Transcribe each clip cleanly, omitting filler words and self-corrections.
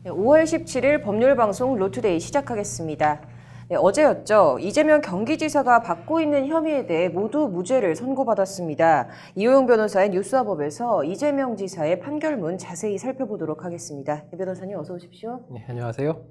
네, 5월 17일 법률방송 로투데이 시작하겠습니다. 네, 어제였죠. 이재명 경기지사가 받고 있는 혐의에 대해 모두 무죄를 선고받았습니다. 이호영 변호사의 뉴스와법에서 이재명 지사의 판결문 자세히 살펴보도록 하겠습니다. 네, 변호사님 어서 오십시오. 네, 안녕하세요.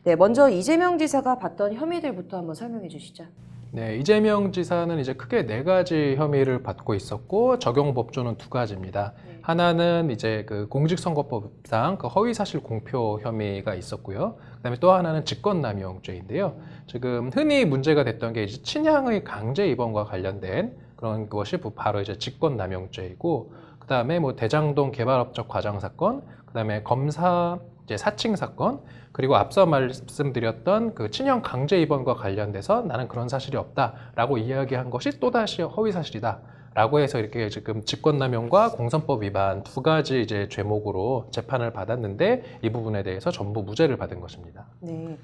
네, 먼저 이재명 지사가 받던 혐의들부터 한번 설명해 주시죠. 네, 이재명 지사는 이제 크게 4가지 혐의를 받고 있었고 적용 법조는 2가지입니다. 하나는 이제 그 공직선거법상 그 허위사실 공표 혐의가 있었고요. 그다음에 또 하나는 직권남용죄인데요. 지금 흔히 문제가 됐던 게 이제 친양의 강제 입원과 관련된 그런 것이 바로 이제 직권남용죄이고, 그다음에 뭐 대장동 개발업적 과장 사건, 그다음에 검사 이제 사칭 사건, 그리고 앞서 말씀드렸던 그 친형 강제 입원과 관련돼서 나는 그런 사실이 없다라고 이야기한 것이 또다시 허위 사실이다라고 해서 이렇게 지금 직권남용과 공선법 위반 2가지 이제 죄목으로 재판을 받았는데, 이 부분에 대해서 전부 무죄를 받은 것입니다. 네.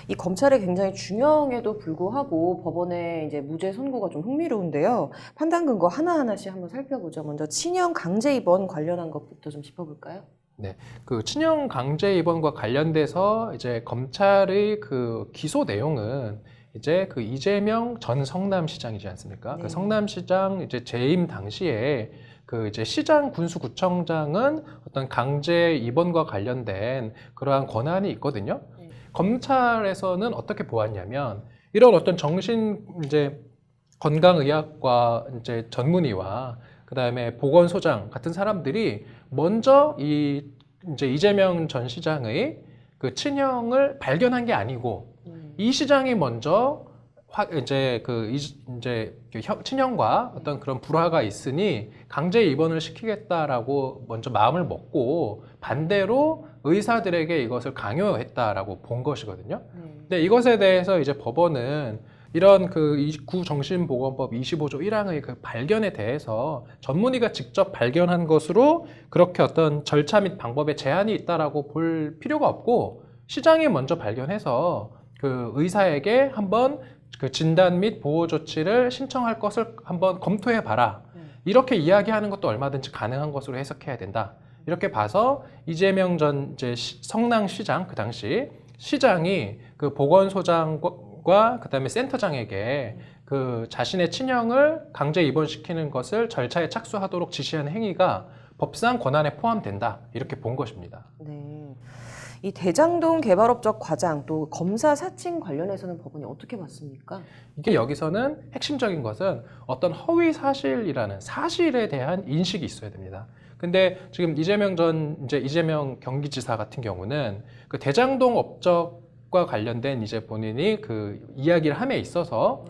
이 검찰의 굉장히 중형에도 불구하고 법원의 이제 무죄 선고가 좀 흥미로운데요. 판단 근거 하나하나씩 한번 살펴보죠. 먼저 친형 강제 입원 관련한 것부터 좀 짚어볼까요? 네, 그 친형 강제 입원과 관련돼서 이제 검찰의 그 기소 내용은 이제 그 이재명 전 성남시장이지 않습니까? 네. 그 성남시장 이제 재임 당시에 그 이제 시장 군수구청장은 어떤 강제 입원과 관련된 그러한 권한이 있거든요. 네. 검찰에서는 어떻게 보았냐면, 이런 어떤 정신 이제 건강의학과 이제 전문의와 그다음에 보건소장 같은 사람들이 먼저 이제 이재명 전 시장의 그 친형을 발견한 게 아니고, 이 시장이 먼저 이제 친형과 어떤 그런 불화가 있으니 강제 입원을 시키겠다라고 먼저 마음을 먹고 반대로 의사들에게 이것을 강요했다라고 본 것이거든요. 근데 이것에 대해서 이제 법원은 이런 그 구정신보건법 25조 1항의 그 발견에 대해서 전문의가 직접 발견한 것으로 그렇게 어떤 절차 및 방법에 제한이 있다라고 볼 필요가 없고, 시장이 먼저 발견해서 그 의사에게 한번 그 진단 및 보호 조치를 신청할 것을 한번 검토해 봐라, 이렇게 이야기하는 것도 얼마든지 가능한 것으로 해석해야 된다. 이렇게 봐서 이재명 전 이제 성남시장, 그 당시 시장이 그 보건소장과 그다음에 센터장에게 그 자신의 친형을 강제 입원시키는 것을 절차에 착수하도록 지시하는 행위가 법상 권한에 포함된다, 이렇게 본 것입니다. 네. 이 대장동 개발업적 과장 또 검사 사칭 관련해서는 법원이 어떻게 봤습니까? 이게 여기서는 핵심적인 것은 어떤 허위 사실이라는 사실에 대한 인식이 있어야 됩니다. 근데 지금 이재명 경기지사 같은 경우는 그 대장동 업적과 관련된 이제 본인이 그 이야기를 함에 있어서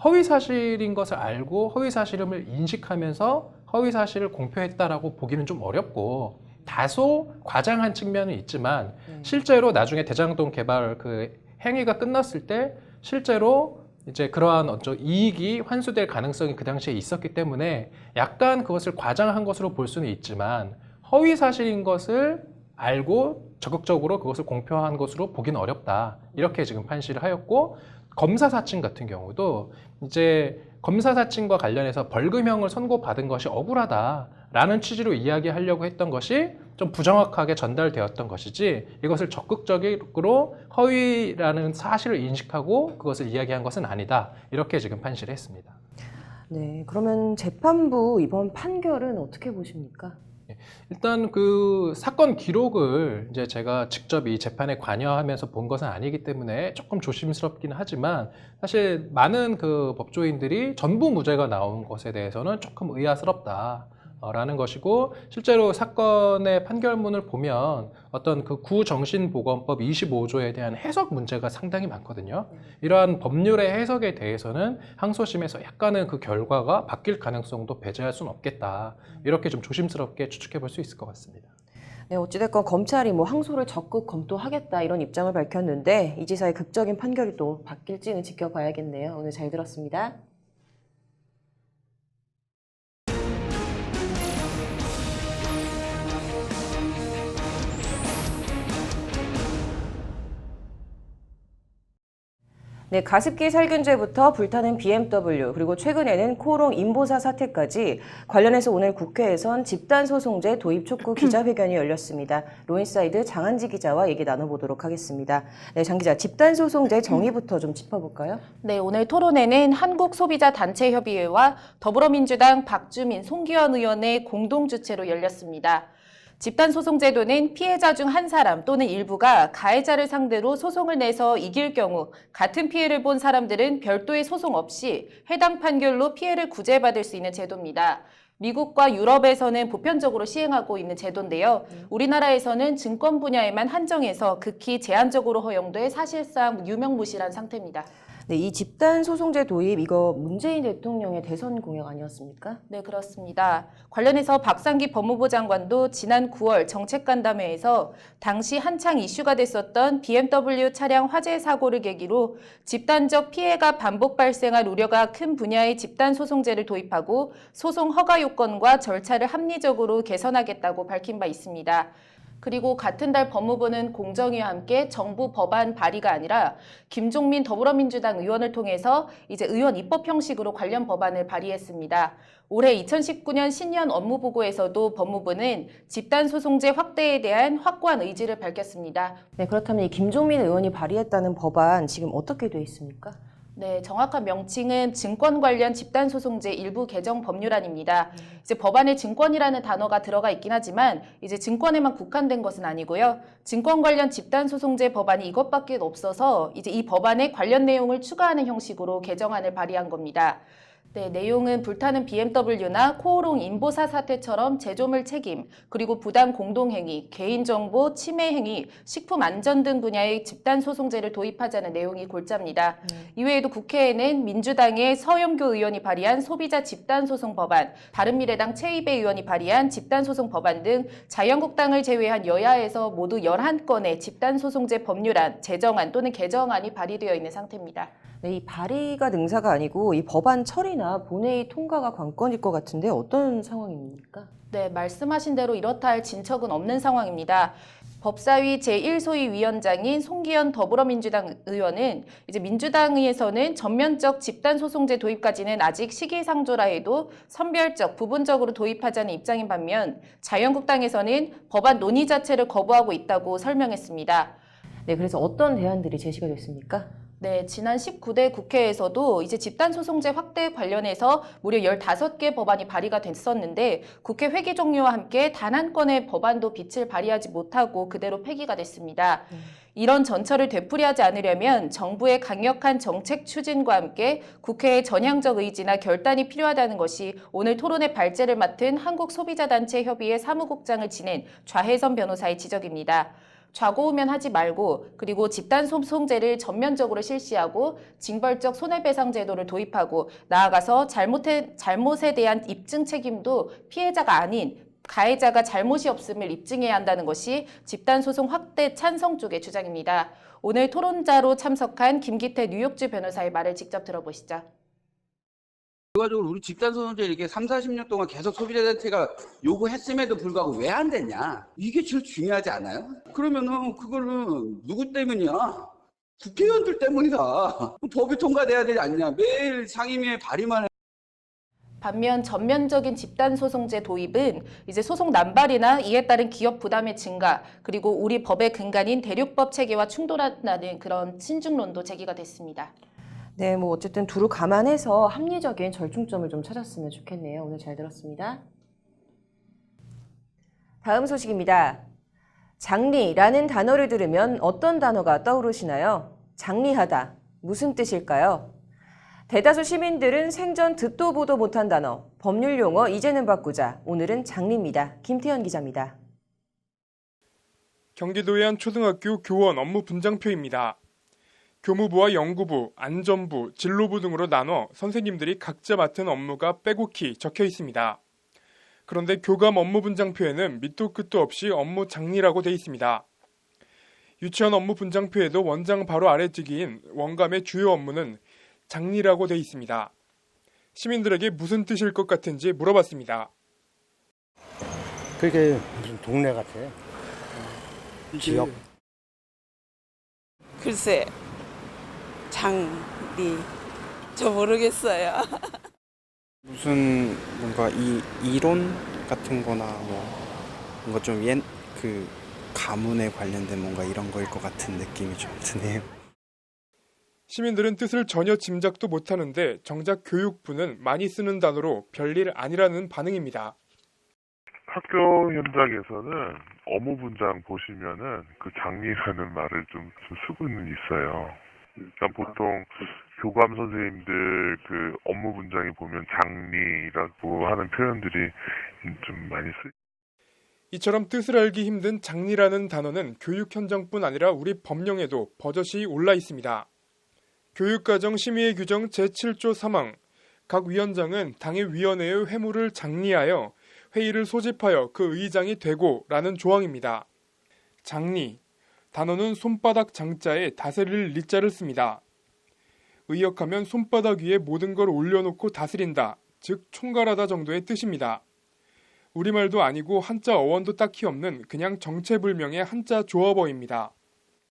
허위 사실인 것을 알고 허위 사실임을 인식하면서 허위 사실을 공표했다라고 보기는 좀 어렵고, 다소 과장한 측면은 있지만 실제로 나중에 대장동 개발 그 행위가 끝났을 때 실제로 이제 그러한 어떤 이익이 환수될 가능성이 그 당시에 있었기 때문에 약간 그것을 과장한 것으로 볼 수는 있지만, 허위 사실인 것을 알고 적극적으로 그것을 공표한 것으로 보기는 어렵다, 이렇게 지금 판시를 하였고, 검사 사칭 같은 경우도 이제 검사 사칭과 관련해서 벌금형을 선고받은 것이 억울하다라는 취지로 이야기하려고 했던 것이 좀 부정확하게 전달되었던 것이지, 이것을 적극적으로 허위라는 사실을 인식하고 그것을 이야기한 것은 아니다, 이렇게 지금 판시를 했습니다. 네, 그러면 재판부 이번 판결은 어떻게 보십니까? 일단 그 사건 기록을 이제 제가 직접 이 재판에 관여하면서 본 것은 아니기 때문에 조금 조심스럽긴 하지만, 사실 많은 그 법조인들이 전부 무죄가 나온 것에 대해서는 조금 의아스럽다라는 것이고, 실제로 사건의 판결문을 보면 어떤 그 구정신보건법 25조에 대한 해석 문제가 상당히 많거든요. 이러한 법률의 해석에 대해서는 항소심에서 약간은 그 결과가 바뀔 가능성도 배제할 수는 없겠다, 이렇게 좀 조심스럽게 추측해 볼 수 있을 것 같습니다. 네, 어찌됐건 검찰이 뭐 항소를 적극 검토하겠다 이런 입장을 밝혔는데, 이 지사의 극적인 판결이 또 바뀔지는 지켜봐야겠네요. 오늘 잘 들었습니다. 네, 가습기 살균제부터 불타는 BMW, 그리고 최근에는 코오롱 인보사 사태까지 관련해서 오늘 국회에선 집단소송제 도입 촉구 기자회견이 열렸습니다. 로인사이드 장한지 기자와 얘기 나눠보도록 하겠습니다. 네, 장 기자, 집단소송제 정의부터 좀 짚어볼까요? 네, 오늘 토론회는 한국소비자단체협의회와 더불어민주당 박주민, 송기현 의원의 공동 주최로 열렸습니다. 집단소송제도는 피해자 중 한 사람 또는 일부가 가해자를 상대로 소송을 내서 이길 경우 같은 피해를 본 사람들은 별도의 소송 없이 해당 판결로 피해를 구제받을 수 있는 제도입니다. 미국과 유럽에서는 보편적으로 시행하고 있는 제도인데요. 우리나라에서는 증권 분야에만 한정해서 극히 제한적으로 허용돼 사실상 유명무실한 상태입니다. 네, 이 집단소송제 도입, 이거 문재인 대통령의 대선 공약 아니었습니까? 네, 그렇습니다. 관련해서 박상기 법무부 장관도 지난 9월 정책간담회에서 당시 한창 이슈가 됐었던 BMW 차량 화재 사고를 계기로 집단적 피해가 반복 발생할 우려가 큰 분야의 집단소송제를 도입하고 소송 허가 요건과 절차를 합리적으로 개선하겠다고 밝힌 바 있습니다. 그리고 같은 달 법무부는 공정위와 함께 정부 법안 발의가 아니라 김종민 더불어민주당 의원을 통해서 이제 의원 입법 형식으로 관련 법안을 발의했습니다. 올해 2019년 신년 업무보고에서도 법무부는 집단소송제 확대에 대한 확고한 의지를 밝혔습니다. 네, 그렇다면 이 김종민 의원이 발의했다는 법안 지금 어떻게 돼 있습니까? 네, 정확한 명칭은 증권 관련 집단소송제 일부 개정 법률안입니다. 이제 법안에 증권이라는 단어가 들어가 있긴 하지만 이제 증권에만 국한된 것은 아니고요. 증권 관련 집단소송제 법안이 이것밖에 없어서 이제 이 법안에 관련 내용을 추가하는 형식으로 개정안을 발의한 겁니다. 네, 내용은 불타는 BMW나 코오롱 인보사 사태처럼 제조물 책임, 그리고 부당 공동행위, 개인정보 침해 행위, 식품 안전 등 분야의 집단소송제를 도입하자는 내용이 골자입니다. 이외에도 국회에는 민주당의 서영교 의원이 발의한 소비자 집단소송 법안, 바른미래당 최이배 의원이 발의한 집단소송 법안 등 자유한국당을 제외한 여야에서 모두 11건의 집단소송제 법률안, 제정안 또는 개정안이 발의되어 있는 상태입니다. 네, 이 발의가 능사가 아니고 이 법안 처리나 본회의 통과가 관건일 것 같은데 어떤 상황입니까? 네, 말씀하신 대로 이렇다 할 진척은 없는 상황입니다. 법사위 제1소위 위원장인 송기현 더불어민주당 의원은 이제 민주당에서는 전면적 집단소송제 도입까지는 아직 시기상조라 해도 선별적, 부분적으로 도입하자는 입장인 반면 자유한국당에서는 법안 논의 자체를 거부하고 있다고 설명했습니다. 네, 그래서 어떤 대안들이 제시가 됐습니까? 네, 지난 19대 국회에서도 이제 집단소송제 확대 관련해서 무려 15개 법안이 발의가 됐었는데 국회 회기 종료와 함께 단 한 건의 법안도 빛을 발휘하지 못하고 그대로 폐기가 됐습니다. 이런 전철을 되풀이하지 않으려면 정부의 강력한 정책 추진과 함께 국회의 전향적 의지나 결단이 필요하다는 것이 오늘 토론의 발제를 맡은 한국소비자단체협의회 사무국장을 지낸 좌혜선 변호사의 지적입니다. 좌고우면 하지 말고 그리고 집단소송제를 전면적으로 실시하고 징벌적 손해배상 제도를 도입하고 나아가서 잘못에 대한 입증 책임도 피해자가 아닌 가해자가 잘못이 없음을 입증해야 한다는 것이 집단소송 확대 찬성 쪽의 주장입니다. 오늘 토론자로 참석한 김기태 뉴욕주 변호사의 말을 직접 들어보시죠. 결과적으로 우리 집단소송제 이렇게 3, 40년 동안 계속 소비자단체가 요구했음에도 불구하고 왜 안 됐냐? 이게 제일 중요하지 않아요? 그러면은 그거는 누구 때문이야? 국회의원들 때문이다. 법이 통과돼야 되지 않냐? 매일 상임위에 발의만 해. 반면 전면적인 집단소송제 도입은 이제 소송 남발이나 이에 따른 기업 부담의 증가, 그리고 우리 법의 근간인 대륙법 체계와 충돌한다는 그런 신중론도 제기가 됐습니다. 네, 뭐 어쨌든 두루 감안해서 합리적인 절충점을 좀 찾았으면 좋겠네요. 오늘 잘 들었습니다. 다음 소식입니다. 장리라는 단어를 들으면 어떤 단어가 떠오르시나요? 장리하다. 무슨 뜻일까요? 대다수 시민들은 생전 듣도 보도 못한 단어, 법률 용어 이제는 바꾸자. 오늘은 장리입니다. 김태현 기자입니다. 경기도의 한 초등학교 교원 업무 분장표입니다. 교무부와 연구부, 안전부, 진로부 등으로 나눠 선생님들이 각자 맡은 업무가 빼곡히 적혀 있습니다. 그런데 교감 업무 분장표에는 밑도 끝도 없이 업무 장리라고 돼 있습니다. 유치원 업무 분장표에도 원장 바로 아래뜨기인 원감의 주요 업무는 장리라고 돼 있습니다. 시민들에게 무슨 뜻일 것 같은지 물어봤습니다. 그게 무슨 동네 같아요. 지역. 글쎄, 장리. 저 모르겠어요. 무슨 뭔가 이론 같은 거나 뭐 뭔가 좀 그 가문에 관련된 뭔가 이런 거일 것 같은 느낌이 좀 드네요. 시민들은 뜻을 전혀 짐작도 못하는데 정작 교육부는 많이 쓰는 단어로 별일 아니라는 반응입니다. 학교 현장에서는 업무 분장 보시면은 그 장리라는 말을 좀 쓰고는 있어요. 일단 보통 교감 선생님들 그 업무 분장에 보면 장리라고 하는 표현들이 좀 많이 쓰여요. 이처럼 뜻을 알기 힘든 장리라는 단어는 교육 현장뿐 아니라 우리 법령에도 버젓이 올라 있습니다. 교육과정 심의의 규정 제7조 3항 각 위원장은 당의 위원회의 회무를 장리하여 회의를 소집하여 그 의장이 되고 라는 조항입니다. 장리, 단어는 손바닥 장자에 다스릴 리자를 씁니다. 의역하면 손바닥 위에 모든 걸 올려놓고 다스린다, 즉 총괄하다 정도의 뜻입니다. 우리말도 아니고 한자 어원도 딱히 없는 그냥 정체불명의 한자 조합어입니다.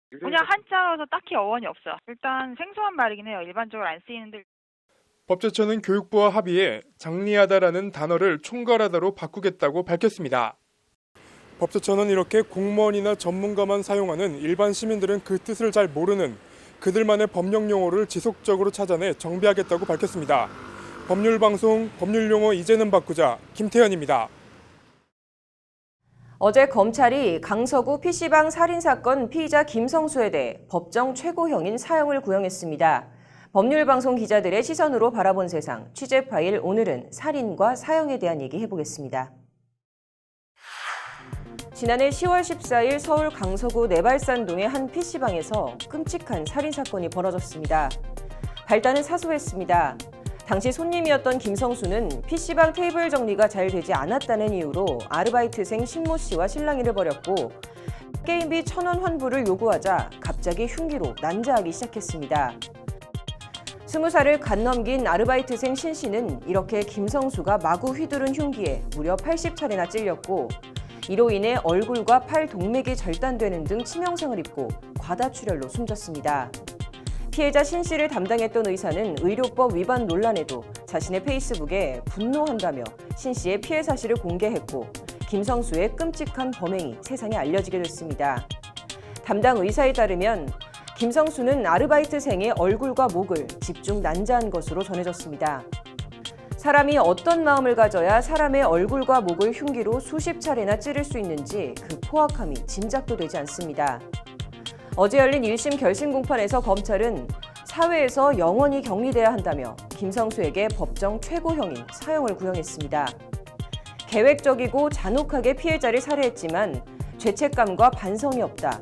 그냥 한자라서 딱히 어원이 없어요. 일단 생소한 말이긴 해요. 일반적으로 안 쓰이는데. 법제처는 교육부와 합의해 장리하다라는 단어를 총괄하다로 바꾸겠다고 밝혔습니다. 법제처는 이렇게 공무원이나 전문가만 사용하는 일반 시민들은 그 뜻을 잘 모르는 그들만의 법령 용어를 지속적으로 찾아내 정비하겠다고 밝혔습니다. 법률방송 법률용어 이제는 바꾸자 김태현입니다. 어제 검찰이 강서구 PC방 살인사건 피의자 김성수에 대해 법정 최고형인 사형을 구형했습니다. 법률방송 기자들의 시선으로 바라본 세상, 취재 파일 오늘은 살인과 사형에 대한 얘기 해보겠습니다. 지난해 10월 14일 서울 강서구 내발산동의 한 PC방에서 끔찍한 살인사건이 벌어졌습니다. 발단은 사소했습니다. 당시 손님이었던 김성수는 PC방 테이블 정리가 잘 되지 않았다는 이유로 아르바이트생 신모 씨와 실랑이를 벌였고 게임비 1,000원 환불을 요구하자 갑자기 흉기로 난자하기 시작했습니다. 20살을 갓 넘긴 아르바이트생 신 씨는 이렇게 김성수가 마구 휘두른 흉기에 무려 80차례나 찔렸고 이로 인해 얼굴과 팔 동맥이 절단되는 등 치명상을 입고 과다출혈로 숨졌습니다. 피해자 신 씨를 담당했던 의사는 의료법 위반 논란에도 자신의 페이스북에 분노한다며 신 씨의 피해 사실을 공개했고 김성수의 끔찍한 범행이 세상에 알려지게 됐습니다. 담당 의사에 따르면 김성수는 아르바이트생의 얼굴과 목을 집중 난자한 것으로 전해졌습니다. 사람이 어떤 마음을 가져야 사람의 얼굴과 목을 흉기로 수십 차례나 찌를 수 있는지 그 포악함이 짐작도 되지 않습니다. 어제 열린 1심 결심 공판에서 검찰은 사회에서 영원히 격리돼야 한다며 김성수에게 법정 최고형인 사형을 구형했습니다. 계획적이고 잔혹하게 피해자를 살해했지만 죄책감과 반성이 없다.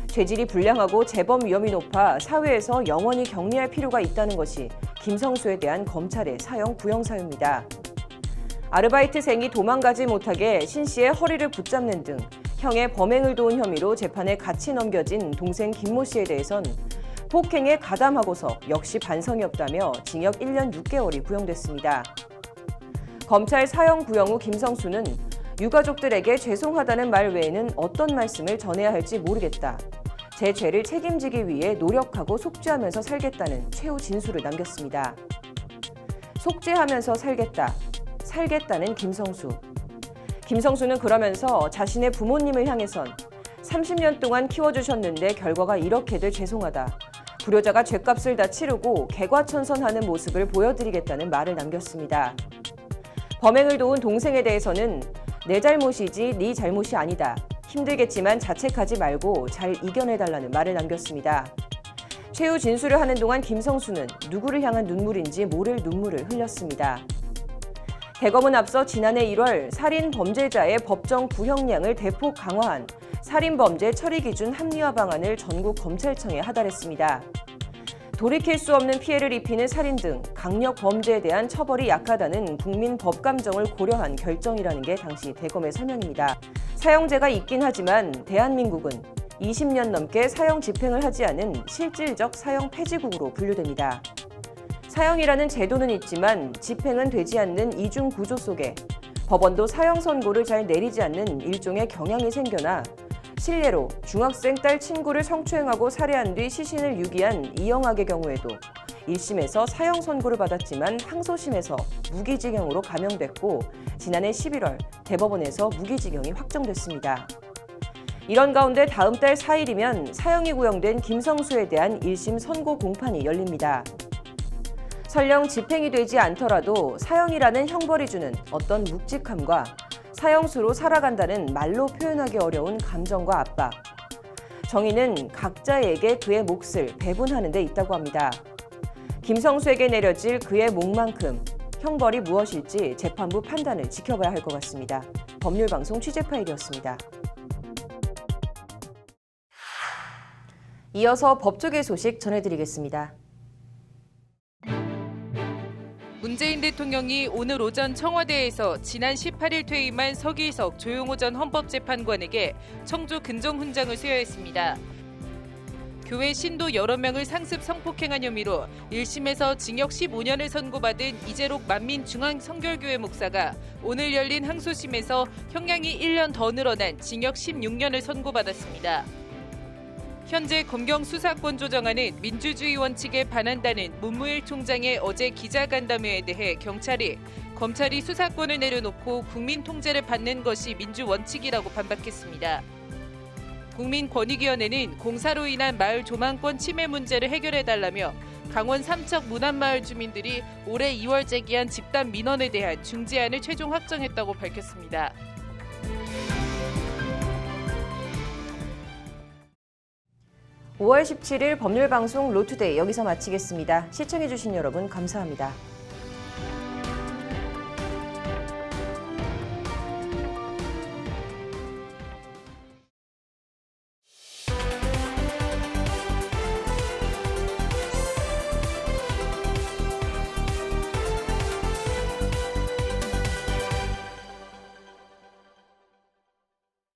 죄질이 불량하고 재범 위험이 높아 사회에서 영원히 격리할 필요가 있다는 것이 김성수에 대한 검찰의 사형 구형 사유입니다. 아르바이트생이 도망가지 못하게 신 씨의 허리를 붙잡는 등 형의 범행을 도운 혐의로 재판에 같이 넘겨진 동생 김모 씨에 대해선 폭행에 가담하고서 역시 반성이 없다며 징역 1년 6개월이 구형됐습니다. 검찰 사형 구형 후 김성수는 유가족들에게 죄송하다는 말 외에는 어떤 말씀을 전해야 할지 모르겠다. 제 죄를 책임지기 위해 노력하고 속죄하면서 살겠다는 최후 진술을 남겼습니다. 속죄하면서 살겠다는 김성수. 김성수는 그러면서 자신의 부모님을 향해선 30년 동안 키워주셨는데 결과가 이렇게 돼 죄송하다. 불효자가 죗값을 다 치르고 개과천선하는 모습을 보여드리겠다는 말을 남겼습니다. 범행을 도운 동생에 대해서는 내 잘못이지 네 잘못이 아니다. 힘들겠지만 자책하지 말고 잘 이겨내달라는 말을 남겼습니다. 최후 진술을 하는 동안 김성수는 누구를 향한 눈물인지 모를 눈물을 흘렸습니다. 대검은 앞서 지난해 1월 살인 범죄자의 법정 구형량을 대폭 강화한 살인범죄 처리 기준 합리화 방안을 전국 검찰청에 하달했습니다. 돌이킬 수 없는 피해를 입히는 살인 등 강력 범죄에 대한 처벌이 약하다는 국민 법감정을 고려한 결정이라는 게 당시 대검의 설명입니다. 사형제가 있긴 하지만 대한민국은 20년 넘게 사형 집행을 하지 않은 실질적 사형 폐지국으로 분류됩니다. 사형이라는 제도는 있지만 집행은 되지 않는 이중 구조 속에 법원도 사형 선고를 잘 내리지 않는 일종의 경향이 생겨나 실례로 중학생 딸 친구를 성추행하고 살해한 뒤 시신을 유기한 이영학의 경우에도 1심에서 사형 선고를 받았지만 항소심에서 무기징역으로 감형됐고 지난해 11월 대법원에서 무기징역이 확정됐습니다. 이런 가운데 다음 달 4일이면 사형이 구형된 김성수에 대한 1심 선고 공판이 열립니다. 설령 집행이 되지 않더라도 사형이라는 형벌이 주는 어떤 묵직함과 사형수로 살아간다는 말로 표현하기 어려운 감정과 압박. 정의는 각자에게 그의 몫을 배분하는 데 있다고 합니다. 김성수에게 내려질 그의 몫만큼 형벌이 무엇일지 재판부 판단을 지켜봐야 할 것 같습니다. 법률방송 취재파일이었습니다. 이어서 법조계 소식 전해드리겠습니다. 문재인 대통령이 오늘 오전 청와대에서 지난 18일 퇴임한 서기석 조용호 전 헌법재판관에게 청주 근정훈장을 수여했습니다. 교회 신도 여러 명을 상습 성폭행한 혐의로 1심에서 징역 15년을 선고받은 이재록 만민중앙성결교회 목사가 오늘 열린 항소심에서 형량이 1년 더 늘어난 징역 16년을 선고받았습니다. 현재 검경 수사권 조정안은 민주주의 원칙에 반한다는 문무일 총장의 어제 기자간담회에 대해 경찰이 검찰이 수사권을 내려놓고 국민 통제를 받는 것이 민주 원칙이라고 반박했습니다. 국민권익위원회는 공사로 인한 마을 조망권 침해 문제를 해결해달라며 강원 삼척 문안마을 주민들이 올해 2월 제기한 집단 민원에 대한 중재안을 최종 확정했다고 밝혔습니다. (5월 17일) 법률방송 로투데이 여기서 마치겠습니다. 시청해주신 여러분 감사합니다.